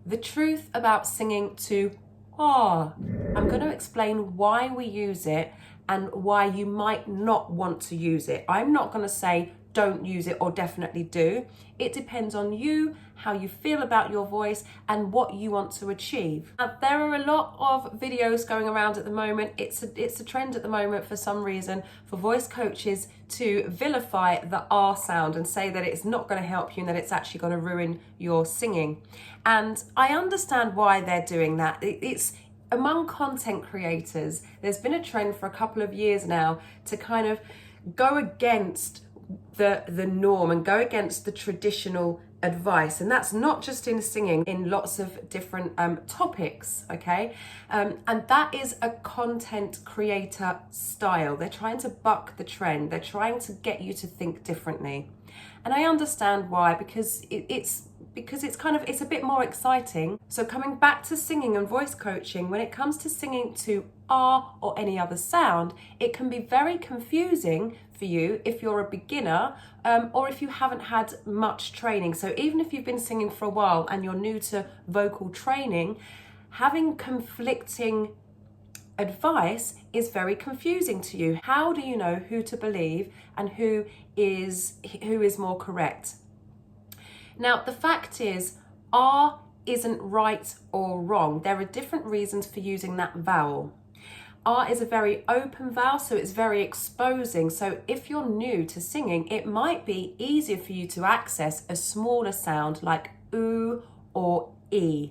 The truth about singing to ah. I'm going to explain why we use it and why you might not want to use it. I'm not going to say don't use it or definitely do. It depends on you, how you feel about your voice and what you want to achieve. Now, there are a lot of videos going around at the moment. It's a trend at the moment for some reason for voice coaches to vilify the R sound and say that it's not going to help you and that it's actually going to ruin your singing. And I understand why they're doing that. It's among content creators, there's been a trend for a couple of years now to kind of go against the norm and go against the traditional advice, and that's not just in singing, in lots of different topics, okay? And that is a content creator style. They're trying to buck the trend. They're trying to get you to think differently. And I understand why, because it's a bit more exciting. So coming back to singing and voice coaching, when it comes to singing to R or any other sound, it can be very confusing for you if you're a beginner or if you haven't had much training. So even if you've been singing for a while and you're new to vocal training, having conflicting advice is very confusing to you. How do you know who to believe and who is more correct? Now, the fact is, R isn't right or wrong. There are different reasons for using that vowel. R is a very open vowel, so it's very exposing. So if you're new to singing, it might be easier for you to access a smaller sound like oo or e.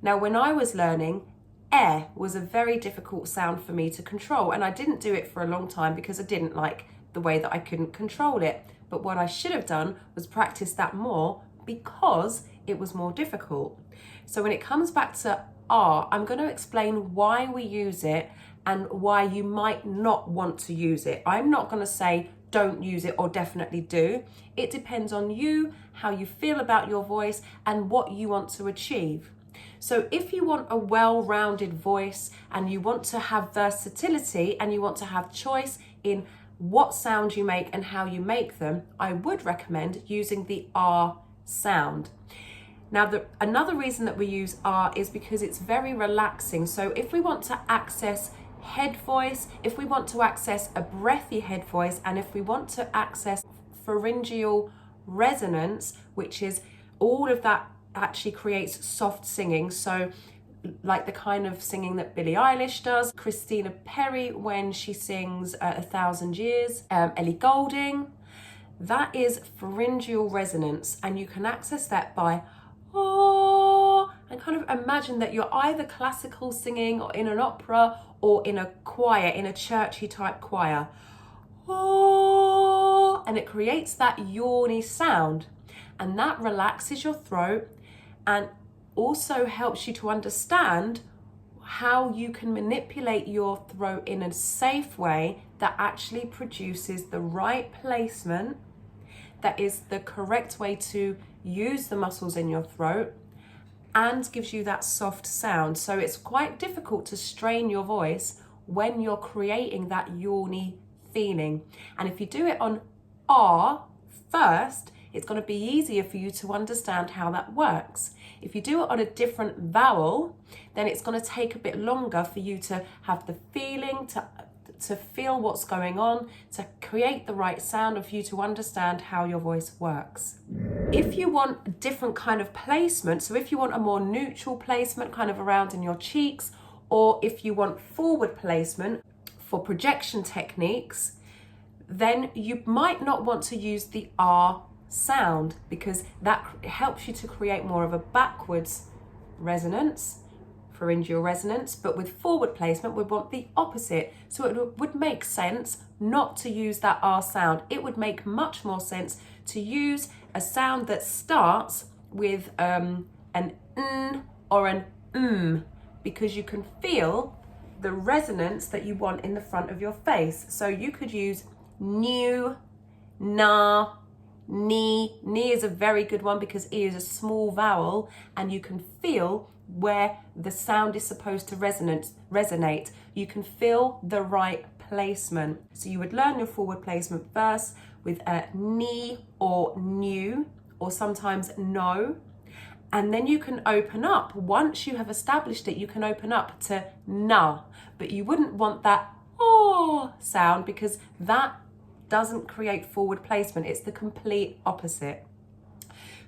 Now, when I was learning, was a very difficult sound for me to control, and I didn't do it for a long time because I didn't like the way that I couldn't control it. But what I should have done was practice that more because it was more difficult. So when it comes back to R, I'm going to explain why we use it and why you might not want to use it. I'm not going to say don't use it or definitely do. It depends on you, how you feel about your voice and what you want to achieve. So if you want a well-rounded voice and you want to have versatility and you want to have choice in what sound you make and how you make them, I would recommend using the R sound. Now, another reason that we use R is because it's very relaxing. So if we want to access head voice, if we want to access a breathy head voice, and if we want to access pharyngeal resonance, which is all of that actually creates soft singing. So like the kind of singing that Billie Eilish does, Christina Perri when she sings 1,000 Years, Ellie Goulding, that is pharyngeal resonance, and you can access that by oh, and kind of imagine that you're either classical singing or in an opera or in a choir, in a churchy type choir. Oh, and it creates that yawny sound, and that relaxes your throat and also helps you to understand how you can manipulate your throat in a safe way that actually produces the right placement, that is the correct way to use the muscles in your throat and gives you that soft sound. So it's quite difficult to strain your voice when you're creating that yawny feeling. And if you do it on R first, it's going to be easier for you to understand how that works. If you do it on a different vowel, then it's going to take a bit longer for you to have the feeling, to feel what's going on, to create the right sound, and for you to understand how your voice works. If you want a different kind of placement, so if you want a more neutral placement kind of around in your cheeks, or if you want forward placement for projection techniques, then you might not want to use the R sound because that helps you to create more of a backwards resonance, pharyngeal resonance. But with forward placement, we want the opposite. So it would make sense not to use that R sound. It would make much more sense to use a sound that starts with an N or an because you can feel the resonance that you want in the front of your face. So you could use new, na, ni. Ni is a very good one because E is a small vowel and you can feel where the sound is supposed to resonate. You can feel the right placement. So you would learn your forward placement first with a ni or new, or sometimes no. And then you can open up. Once you have established it, you can open up to na. But you wouldn't want that oh sound, because that doesn't create forward placement. It's the complete opposite.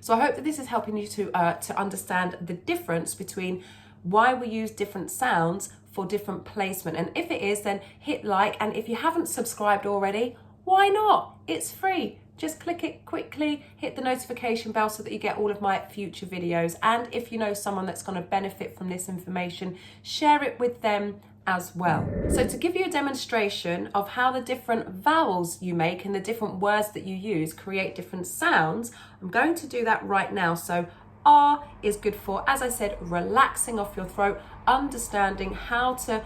So I hope that this is helping you to understand the difference between why we use different sounds for different placement. And if it is, then hit like. And if you haven't subscribed already, why not? It's free. Just click it quickly, hit the notification bell so that you get all of my future videos. And if you know someone that's going to benefit from this information, share it with them as well. So to give you a demonstration of how the different vowels you make and the different words that you use create different sounds, I'm going to do that right now. So R is good for, as I said, relaxing off your throat, understanding how to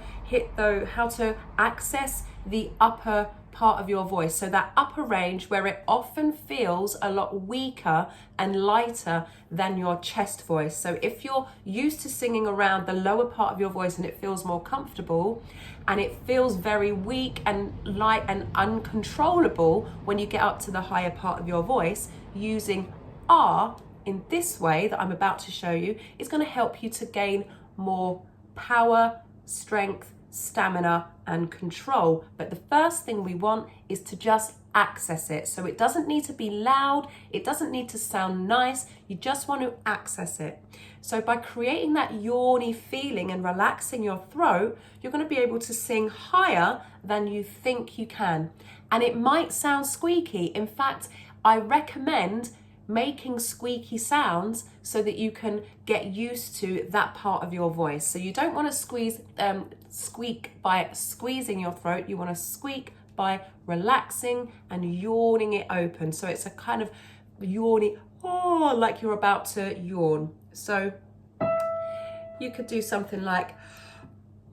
how to access the upper part of your voice. So that upper range where it often feels a lot weaker and lighter than your chest voice. So if you're used to singing around the lower part of your voice and it feels more comfortable and it feels very weak and light and uncontrollable when you get up to the higher part of your voice, using R in this way that I'm about to show you is going to help you to gain more power, strength, stamina and control. But the first thing we want is to just access it. So it doesn't need to be loud, it doesn't need to sound nice, you just want to access it. So by creating that yawny feeling and relaxing your throat, you're going to be able to sing higher than you think you can. And it might sound squeaky. In fact, I recommend making squeaky sounds so that you can get used to that part of your voice. So you don't want to squeak by squeezing your throat, you want to squeak by relaxing and yawning it open. So it's a kind of yawny, oh, like you're about to yawn. So you could do something like,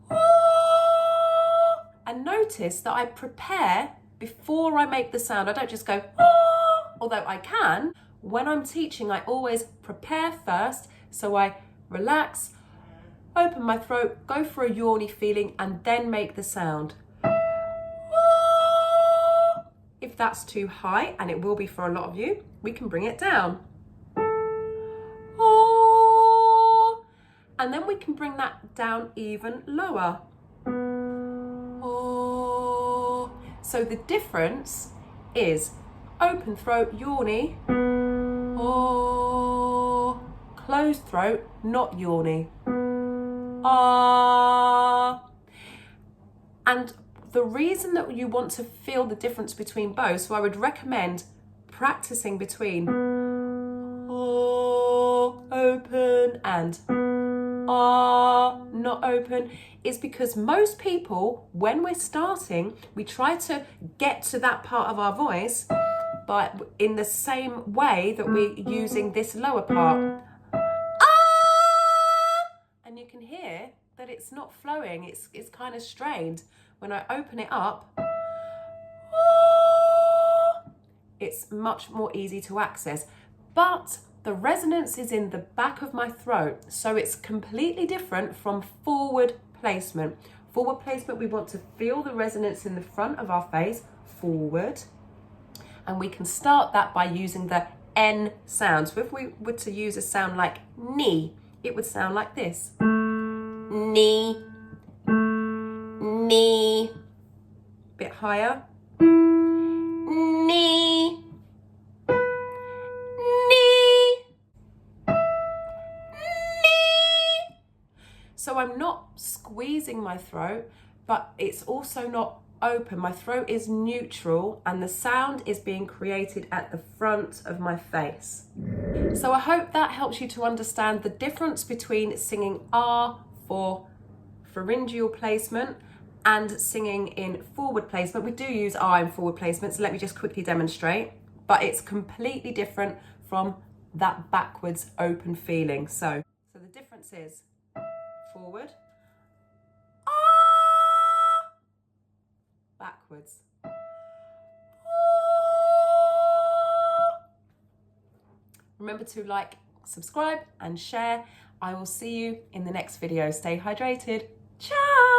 oh, and notice that I prepare before I make the sound. I don't just go, oh, although I can. When I'm teaching, I always prepare first. So I relax, open my throat, go for a yawny feeling, and then make the sound. If that's too high, and it will be for a lot of you, we can bring it down. And then we can bring that down even lower. So the difference is open throat, yawny, closed throat, not yawny. And the reason that you want to feel the difference between both, so I would recommend practicing between open and not open, is because most people, when we're starting, we try to get to that part of our voice but in the same way that we're using this lower part. And you can hear that it's not flowing, it's kind of strained. When I open it up, it's much more easy to access. But the resonance is in the back of my throat, so it's completely different from forward placement. Forward placement, we want to feel the resonance in the front of our face, forward. And we can start that by using the N sound. So if we were to use a sound like knee, it would sound like this. Knee, knee. Bit higher. Knee, knee, knee. So I'm not squeezing my throat, but it's also not open. My throat is neutral and the sound is being created at the front of my face. So I hope that helps you to understand the difference between singing R for pharyngeal placement and singing in forward placement. We do use R in forward placement, so let me just quickly demonstrate. But it's completely different from that backwards open feeling. So the difference is forward, backwards. Remember to like, subscribe and share. I will see you in the next video. Stay hydrated. Ciao!